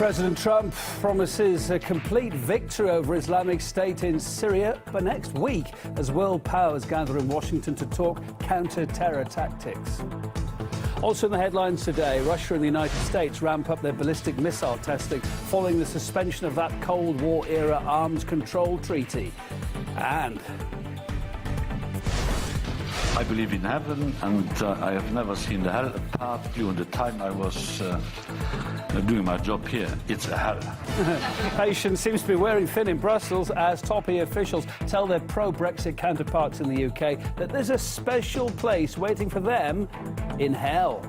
President Trump promises a complete victory over Islamic State in Syria by next week as world powers gather in Washington to talk counter-terror tactics. Also in the headlines today, Russia and the United States ramp up their ballistic missile testing following the suspension of that Cold War-era arms control treaty. And I believe in heaven, and I have never seen the hell apart during the time I was doing my job here. It's a hell. Patience seems to be wearing thin in Brussels as top EU officials tell their pro-Brexit counterparts in the UK that there's a special place waiting for them in hell.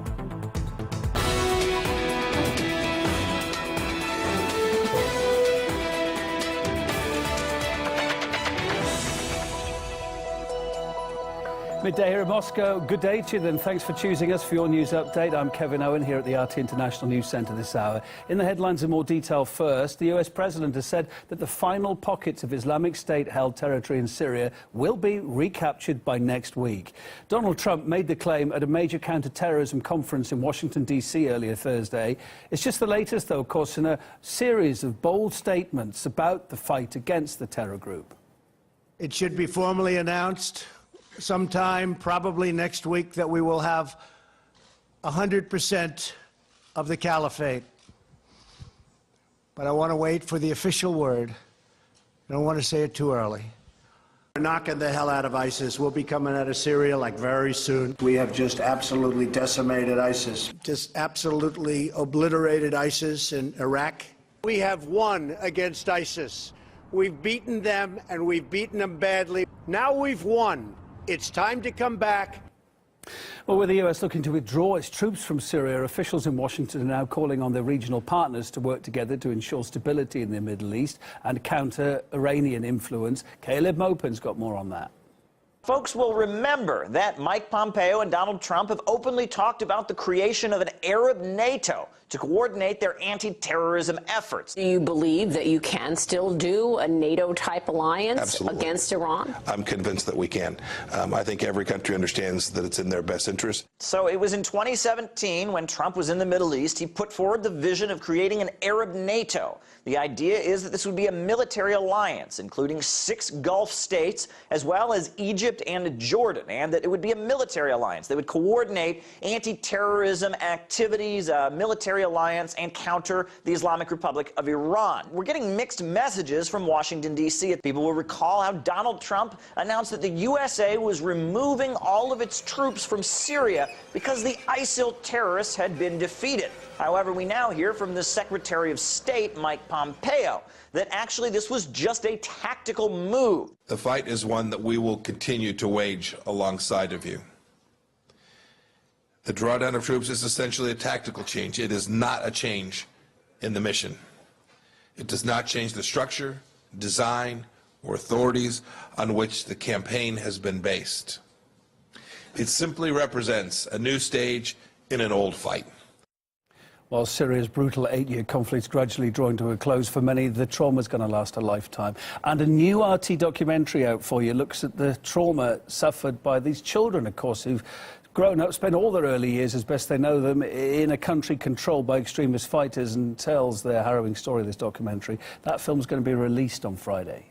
Midday here in Moscow. Good day to you then. Thanks for choosing us for your news update. I'm Kevin Owen here at the RT International News Centre this hour. In the headlines in more detail first, the US President has said that the final pockets of Islamic State-held territory in Syria will be recaptured by next week. Donald Trump made the claim at a major counter-terrorism conference in Washington, D.C. earlier Thursday. It's just the latest, though, of course, in a series of bold statements about the fight against the terror group. It should be formally announced sometime, probably next week, that we will have 100% of the caliphate. But I want to wait for the official word. I don't want to say it too early. We're knocking the hell out of ISIS. We'll be coming out of Syria like very soon. We have just absolutely decimated ISIS. Just absolutely obliterated ISIS in Iraq. We have won against ISIS. We've beaten them, and we've beaten them badly. Now we've won. It's time to come back. Well, with the US looking to withdraw its troops from Syria, officials in Washington are now calling on their regional partners to work together to ensure stability in the Middle East and counter Iranian influence. Caleb Mopin's got more on that. Folks will remember that Mike Pompeo and Donald Trump have openly talked about the creation of an Arab NATO to coordinate their anti-terrorism efforts. Do you believe that you can still do a NATO-type alliance Absolutely. Against Iran? I'm convinced that we can. I think every country understands that it's in their best interest. So it was in 2017 when Trump was in the Middle East, he put forward the vision of creating an Arab NATO. The idea is that this would be a military alliance, including 6 Gulf states, as well as Egypt and Jordan, and that it would be a military alliance that would coordinate anti-terrorism activities, military alliance, and counter the Islamic Republic of Iran. We're getting mixed messages from Washington, D.C. People will recall how Donald Trump announced that the USA was removing all of its troops from Syria because the ISIL terrorists had been defeated. However, we now hear from the Secretary of State, Mike Pompeo, that actually this was just a tactical move. The fight is one that we will continue to wage alongside of you. The drawdown of troops is essentially a tactical change. It is not a change in the mission. It does not change the structure, design, or authorities on which the campaign has been based. It simply represents a new stage in an old fight. While Syria's brutal 8-year conflict is gradually drawing to a close for many, the trauma is going to last a lifetime. And a new RT documentary out for you looks at the trauma suffered by these children, of course, who've grown up, spent all their early years, as best they know them, in a country controlled by extremist fighters, and tells their harrowing story, this documentary. That film's going to be released on Friday.